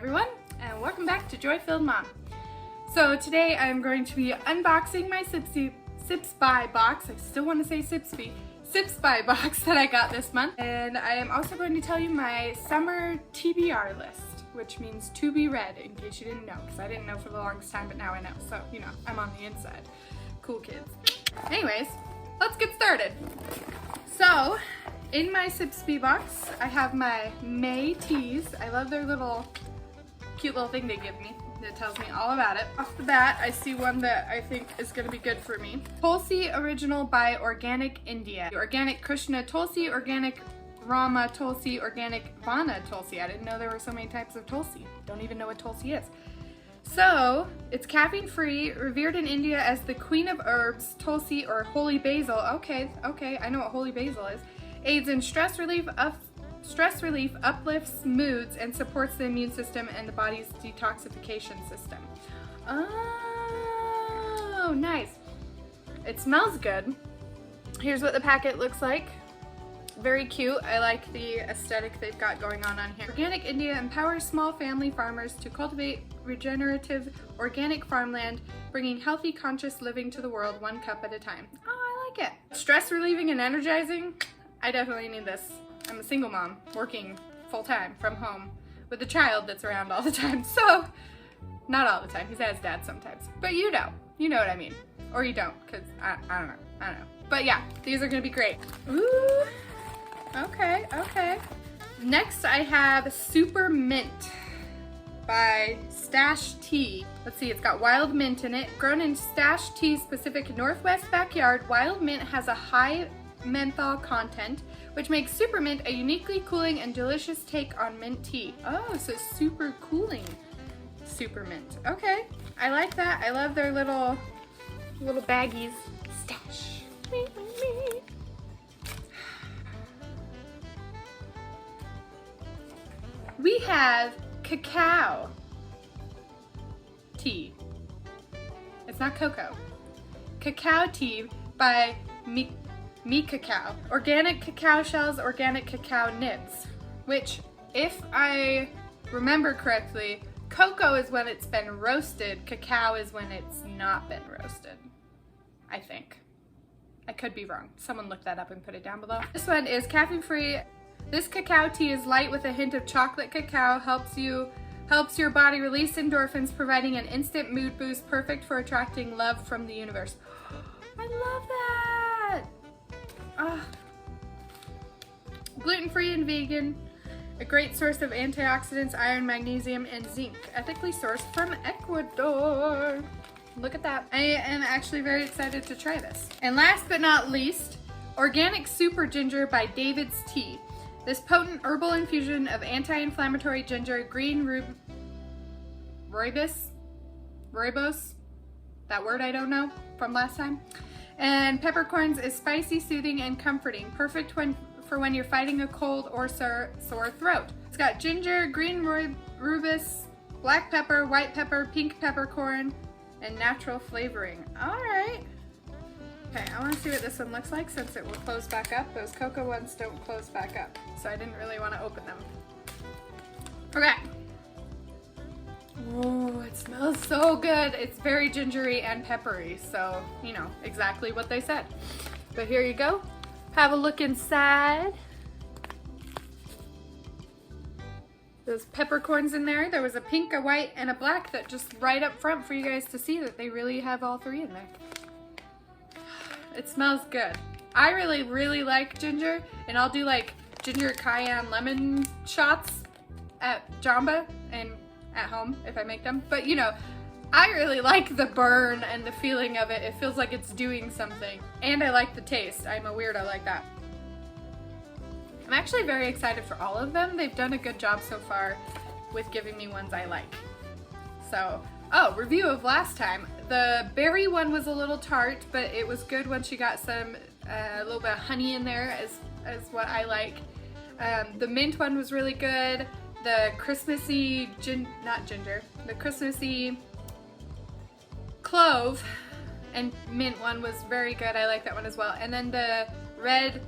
everyone, and welcome back to Joy Filled Mom. So today I'm going to be unboxing my Sips By box. I still want to say Sips By box that I got this month. And I am also going to tell you my summer TBR list, which means to be read, in case you didn't know, because I didn't know for the longest time, but now I know. So, you know, I'm on the inside. Cool kids. Anyways, let's get started. So, in my Sips By box, I have my May teas. I love their cute little thing they give me that tells me all about it. Off the bat, I see one that I think is gonna be good for me. Tulsi Original by Organic India. Organic Krishna Tulsi, Organic Rama Tulsi, Organic Vana Tulsi. I didn't know there were so many types of Tulsi. Don't even know what Tulsi is. So, it's caffeine-free, revered in India as the queen of herbs, Tulsi or holy basil. Okay, I know what holy basil is. Aids in stress relief, uplifts moods, and supports the immune system and the body's detoxification system. Oh, nice. It smells good. Here's what the packet looks like. Very cute. I like the aesthetic they've got going on here. Organic India empowers small family farmers to cultivate regenerative organic farmland, bringing healthy, conscious living to the world one cup at a time. Oh, I like it. Stress relieving and energizing. I definitely need this. I'm a single mom working full-time from home with a child that's around all the time. So, not all the time. He's at his dad sometimes. But you know what I mean. Or you don't, because I don't know. But yeah, these are gonna be great. Ooh, okay. Next I have Super Mint by Stash Tea. Let's see, it's got wild mint in it. Grown in Stash Tea's Pacific Northwest backyard, wild mint has a high menthol content, which makes Super Mint a uniquely cooling and delicious take on mint tea. Oh, so super cooling Super Mint. Okay, I like that. I love their little baggies. Stash. We have cacao tea. It's not cocoa. Cacao tea by Me Cacao. Organic cacao shells, organic cacao nibs. Which, if I remember correctly, cocoa is when it's been roasted, cacao is when it's not been roasted. I think. I could be wrong. Someone look that up and put it down below. This one is caffeine free. This cacao tea is light with a hint of chocolate cacao, helps your body release endorphins, providing an instant mood boost, perfect for attracting love from the universe. I love that! Gluten-free and vegan, a great source of antioxidants, iron, magnesium, and zinc. Ethically sourced from Ecuador. Look at that. I am actually very excited to try this. And last but not least, Organic Super Ginger by David's Tea. This potent herbal infusion of anti-inflammatory ginger, green rooibos, that word I don't know from last time, and peppercorns is spicy, soothing, and comforting. Perfect for when you're fighting a cold or sore throat. It's got ginger, green rooibos, black pepper, white pepper, pink peppercorn, and natural flavoring. All right. Okay, I want to see what this one looks like since it will close back up. Those cocoa ones don't close back up, so I didn't really want to open them. Okay. Oh, it smells so good. It's very gingery and peppery, so, you know, exactly what they said. But here you go. Have a look inside. Those peppercorns in there. There was a pink, a white, and a black that just right up front for you guys to see that they really have all three in there. It smells good. I really like ginger, and I'll do like ginger cayenne lemon shots at Jamba and at home if I make them. But you know, I really like the burn and the feeling of it. It feels like it's doing something. And I like the taste. I'm a weirdo like that. I'm actually very excited for all of them. They've done a good job so far with giving me ones I like. So, oh, review of last time. The berry one was a little tart, but it was good once you got some, a little bit of honey in there as what I like. The mint one was really good. The Christmassy, the Christmassy clove and mint one was very good. I like that one as well. And then the red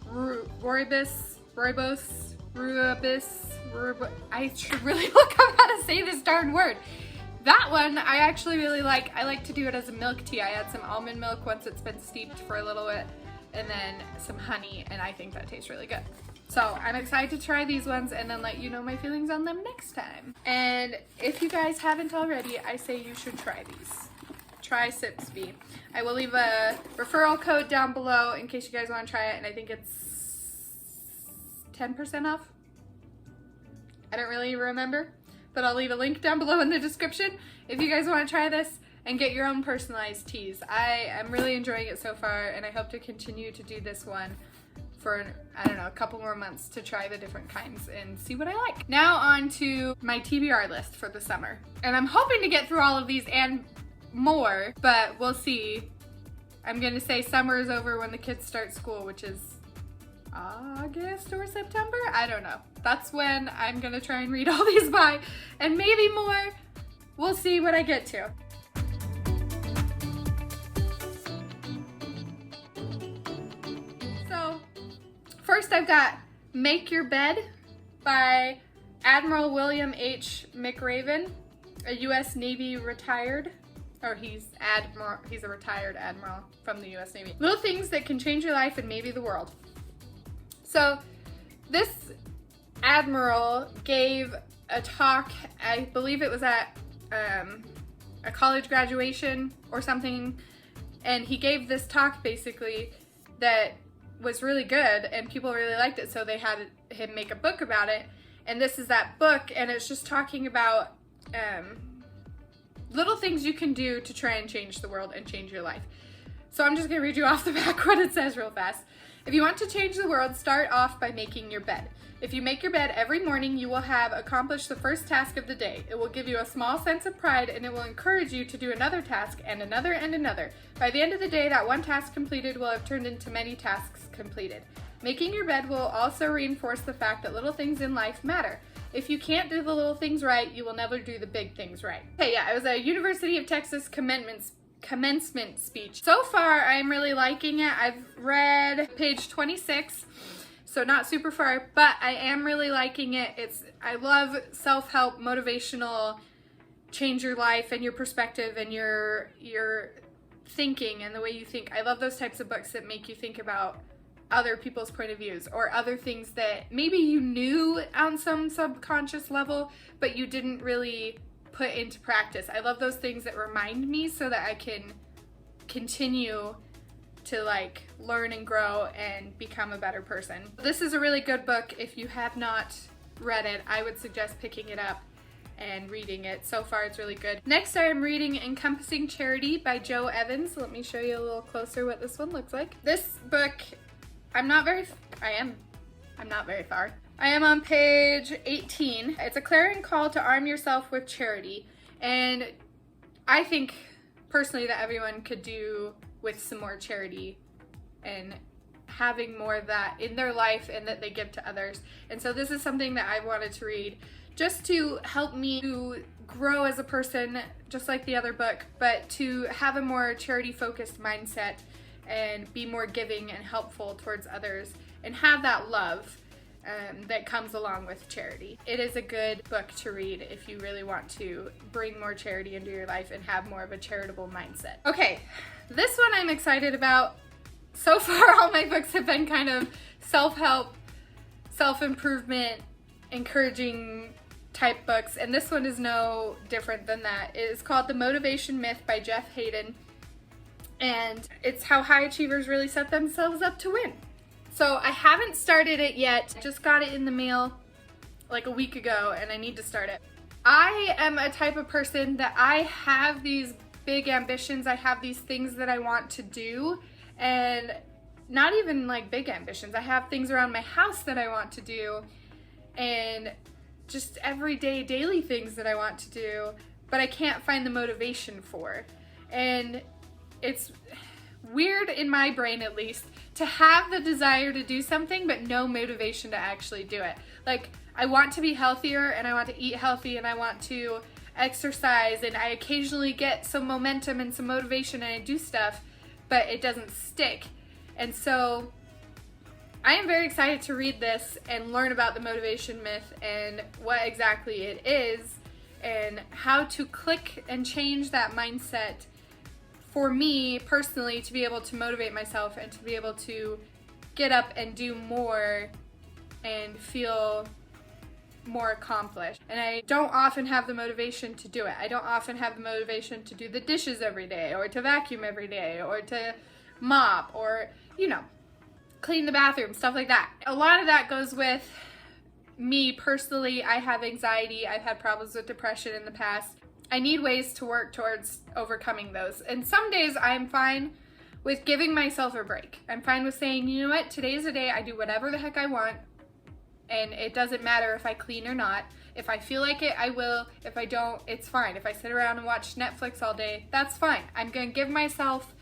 rooibos, I should really look up how to say this darn word. That one I actually really like. I like to do it as a milk tea. I add some almond milk once it's been steeped for a little bit, and then some honey, and I think that tastes really good. So I'm excited to try these ones and then let you know my feelings on them next time. And if you guys haven't already, I say you should try these. Try Sipsby. I will leave a referral code down below in case you guys want to try it, and I think it's 10% off. I don't really remember, but I'll leave a link down below in the description if you guys want to try this and get your own personalized teas. I am really enjoying it so far, and I hope to continue to do this one for, I don't know, a couple more months to try the different kinds and see what I like. Now on to my TBR list for the summer. And I'm hoping to get through all of these and more, but we'll see. I'm gonna say summer is over when the kids start school, which is August or September? I don't know. That's when I'm gonna try and read all these by, and maybe more. We'll see what I get to. So, first I've got Make Your Bed by Admiral William H. McRaven, a U.S. Navy retired. Or he's a retired admiral from the U.S. Navy. Little things that can change your life and maybe the world. So this admiral gave a talk, I believe it was at a college graduation or something, and he gave this talk basically that was really good and people really liked it, so they had him make a book about it. And this is that book, and it's just talking about little things you can do to try and change the world and change your life. So I'm just gonna read you off the back what it says real fast. If you want to change the world, start off by making your bed. If you make your bed every morning, you will have accomplished the first task of the day. It will give you a small sense of pride, and it will encourage you to do another task and another and another. By the end of the day, that one task completed will have turned into many tasks completed. Making your bed will also reinforce the fact that little things in life matter. If you can't do the little things right, you will never do the big things right. Okay, yeah, it was a University of Texas commencement speech. So far, I'm really liking it. I've read page 26, so not super far, but I am really liking it. I love self-help, motivational, change your life and your perspective and your thinking and the way you think. I love those types of books that make you think about other people's point of views or other things that maybe you knew on some subconscious level, but you didn't really put into practice. I love those things that remind me so that I can continue to like learn and grow and become a better person. This is a really good book. If you have not read it, I would suggest picking it up and reading it. So far it's really good. Next I am reading Encompassing Charity by Jo Evans. Let me show you a little closer what this one looks like. This book, I'm not very far. I am on page 18. It's a clarion call to arm yourself with charity. And I think personally that everyone could do with some more charity and having more of that in their life and that they give to others. And so this is something that I wanted to read just to help me to grow as a person, just like the other book, but to have a more charity-focused mindset and be more giving and helpful towards others and have that love that comes along with charity. It is a good book to read if you really want to bring more charity into your life and have more of a charitable mindset. Okay, this one I'm excited about. So far all my books have been kind of self-help, self-improvement, encouraging type books, and this one is no different than that. It is called The Motivation Myth by Jeff Hayden. And it's how high achievers really set themselves up to win. So I haven't started it yet. I just got it in the mail like a week ago and I need to start it. I am a type of person that I have these big ambitions. I have these things that I want to do, and not even like big ambitions. I have things around my house that I want to do and just everyday daily things that I want to do, but I can't find the motivation for. And it's weird in my brain, at least, to have the desire to do something but no motivation to actually do it. Like, I want to be healthier and I want to eat healthy and I want to exercise and I occasionally get some momentum and some motivation and I do stuff, but it doesn't stick. And so I am very excited to read this and learn about the motivation myth and what exactly it is and how to click and change that mindset for me personally to be able to motivate myself and to be able to get up and do more and feel more accomplished. And I don't often have the motivation to do it. I don't often have the motivation to do the dishes every day or to vacuum every day or to mop or, you know, clean the bathroom, stuff like that. A lot of that goes with me personally. I have anxiety. I've had problems with depression in the past. I need ways to work towards overcoming those. And some days I'm fine with giving myself a break. I'm fine with saying, you know what, today's a day I do whatever the heck I want, and it doesn't matter if I clean or not. If I feel like it, I will. If I don't, it's fine. If I sit around and watch Netflix all day, that's fine. I'm gonna give myself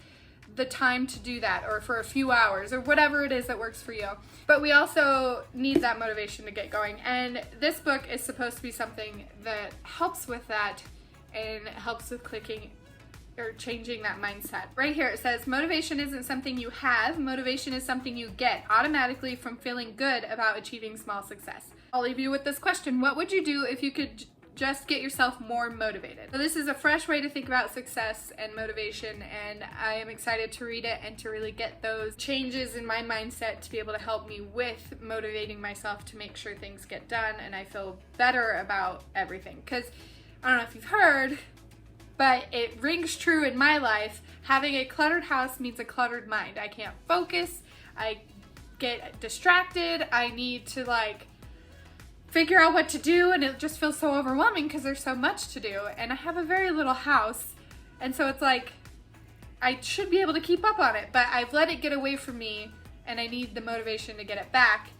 the time to do that, or for a few hours, or whatever it is that works for you. But we also need that motivation to get going, and this book is supposed to be something that helps with that and helps with clicking or changing that mindset. Right here it says, motivation isn't something you have, motivation is something you get automatically from feeling good about achieving small success. I'll leave you with this question: what would you do if you could just get yourself more motivated? So this is a fresh way to think about success and motivation, and I am excited to read it and to really get those changes in my mindset to be able to help me with motivating myself to make sure things get done and I feel better about everything. Because I don't know if you've heard, but it rings true in my life. Having a cluttered house means a cluttered mind. I can't focus, I get distracted, I need to figure out what to do, and it just feels so overwhelming because there's so much to do, and I have a very little house, and so it's like I should be able to keep up on it, but I've let it get away from me and I need the motivation to get it back,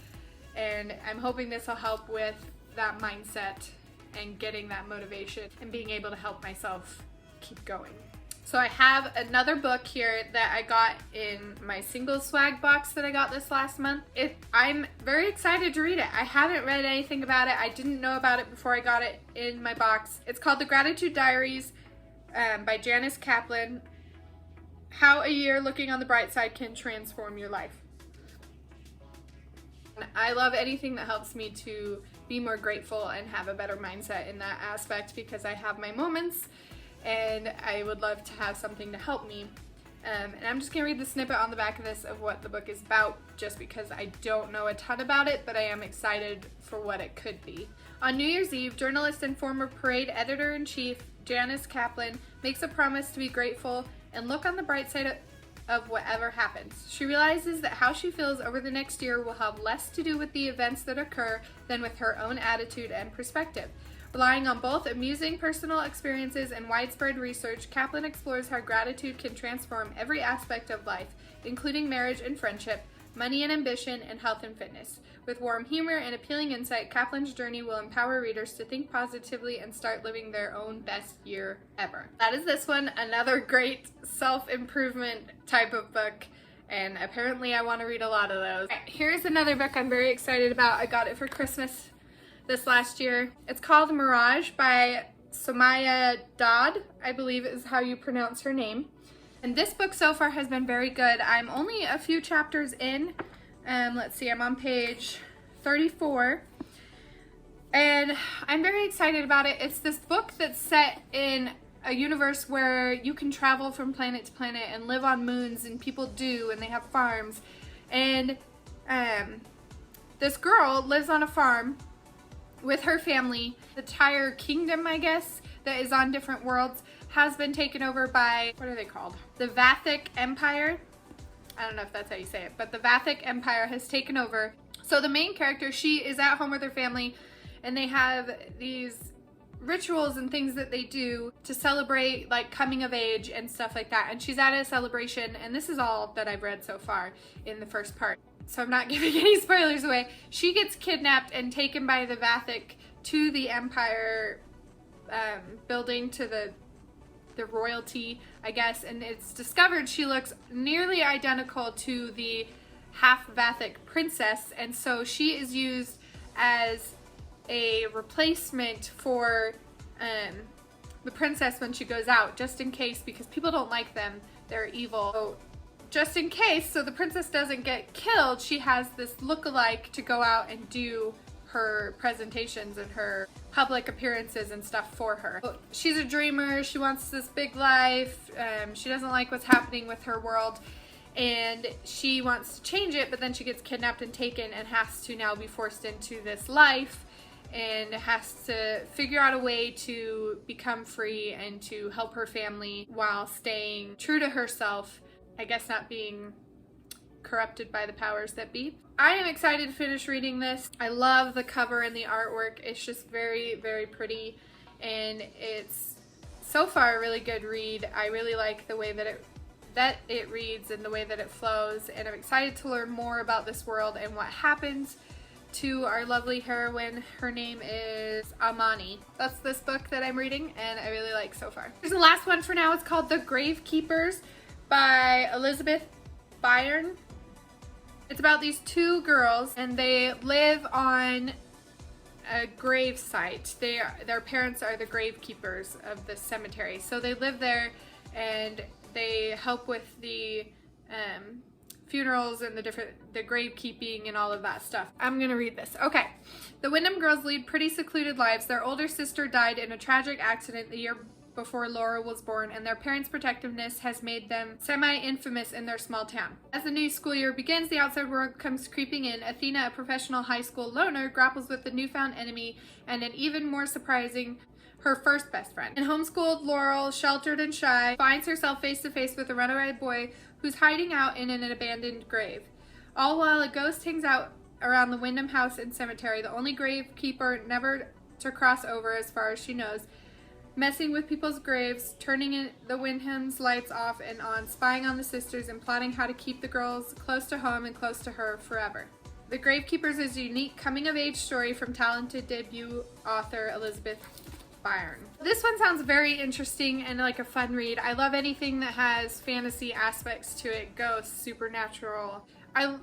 and I'm hoping this will help with that mindset and getting that motivation and being able to help myself keep going. So I have another book here that I got in my single swag box that I got this last month. I'm very excited to read it. I haven't read anything about it. I didn't know about it before I got it in my box. It's called The Gratitude Diaries by Janice Kaplan. How a year looking on the bright side can transform your life. I love anything that helps me to be more grateful and have a better mindset in that aspect, because I have my moments and I would love to have something to help me. And I'm just gonna read the snippet on the back of this of what the book is about, just because I don't know a ton about it, but I am excited for what it could be. On New Year's Eve, journalist and former parade editor-in-chief Janice Kaplan makes a promise to be grateful and look on the bright side of whatever happens. She realizes that how she feels over the next year will have less to do with the events that occur than with her own attitude and perspective. Relying on both amusing personal experiences and widespread research, Kaplan explores how gratitude can transform every aspect of life, including marriage and friendship, money and ambition, and health and fitness. With warm humor and appealing insight, Kaplan's journey will empower readers to think positively and start living their own best year ever. That is this one, another great self-improvement type of book, and apparently I want to read a lot of those. Here's another book I'm very excited about. I got it for Christmas this last year. It's called Mirage by Somaya Dodd, I believe is how you pronounce her name. And this book so far has been very good. I'm only a few chapters in. Let's see, I'm on page 34. And I'm very excited about it. It's this book that's set in a universe where you can travel from planet to planet and live on moons, and people do, and they have farms. And this girl lives on a farm with her family. The entire kingdom, I guess, that is on different worlds has been taken over by, what are they called? The Vathic Empire. I don't know if that's how you say it, but the Vathic Empire has taken over. So the main character, she is at home with her family, and they have these rituals and things that they do to celebrate like coming of age and stuff like that. And she's at a celebration, and this is all that I've read so far in the first part, so I'm not giving any spoilers away. She gets kidnapped and taken by the Vathic to the Empire building, to the royalty, I guess, and it's discovered she looks nearly identical to the half Vathic princess, and so she is used as a replacement for the princess when she goes out, just in case, because people don't like them, they're evil. So just in case, so the princess doesn't get killed, she has this look-alike to go out and do her presentations and her public appearances and stuff for her. She's a dreamer, she wants this big life, she doesn't like what's happening with her world, and she wants to change it, but then she gets kidnapped and taken and has to now be forced into this life and has to figure out a way to become free and to help her family while staying true to herself, I guess not being corrupted by the powers that be. I am excited to finish reading this. I love the cover and the artwork. It's just very, very pretty, and it's so far a really good read. I really like the way that it reads and the way that it flows, and I'm excited to learn more about this world and what happens to our lovely heroine. Her name is Amani. That's this book that I'm reading and I really like so far. Here's the last one for now. It's called The Gravekeepers by Elizabeth Byrne. It's about these two girls and they live on a grave site. Their parents are the gravekeepers of the cemetery. So they live there and they help with the funerals and the gravekeeping and all of that stuff. I'm gonna read this. Okay. The Wyndham girls lead pretty secluded lives. Their older sister died in a tragic accident the year before Laura was born, and their parents' protectiveness has made them semi-infamous in their small town. As the new school year begins, the outside world comes creeping in. Athena, a professional high school loner, grapples with the newfound enemy and an even more surprising her first best friend. And homeschooled Laurel, sheltered and shy, finds herself face to face with a runaway boy who's hiding out in an abandoned grave. All while a ghost hangs out around the Wyndham house and cemetery, the only gravekeeper never to cross over as far as she knows, messing with people's graves, turning the Wyndham's lights off and on, spying on the sisters, and plotting how to keep the girls close to home and close to her forever. The Gravekeepers is a unique coming-of-age story from talented debut author Elizabeth Byrne. This one sounds very interesting and like a fun read. I love anything that has fantasy aspects to it, ghosts, supernatural.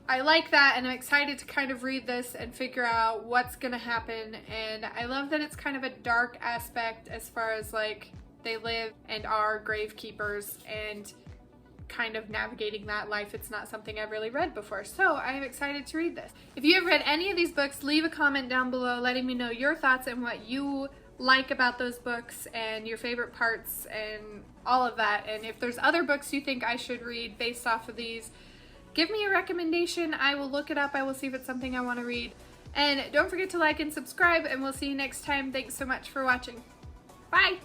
I like that, and I'm excited to kind of read this and figure out what's gonna happen. And I love that it's kind of a dark aspect as far as like they live and are gravekeepers and kind of navigating that life. It's not something I've really read before, so I'm excited to read this. If you have read any of these books, leave a comment down below letting me know your thoughts and what you like about those books and your favorite parts and all of that. And if there's other books you think I should read based off of these, give me a recommendation. I will look it up. I will see if it's something I want to read. And don't forget to like and subscribe, and we'll see you next time. Thanks so much for watching. Bye!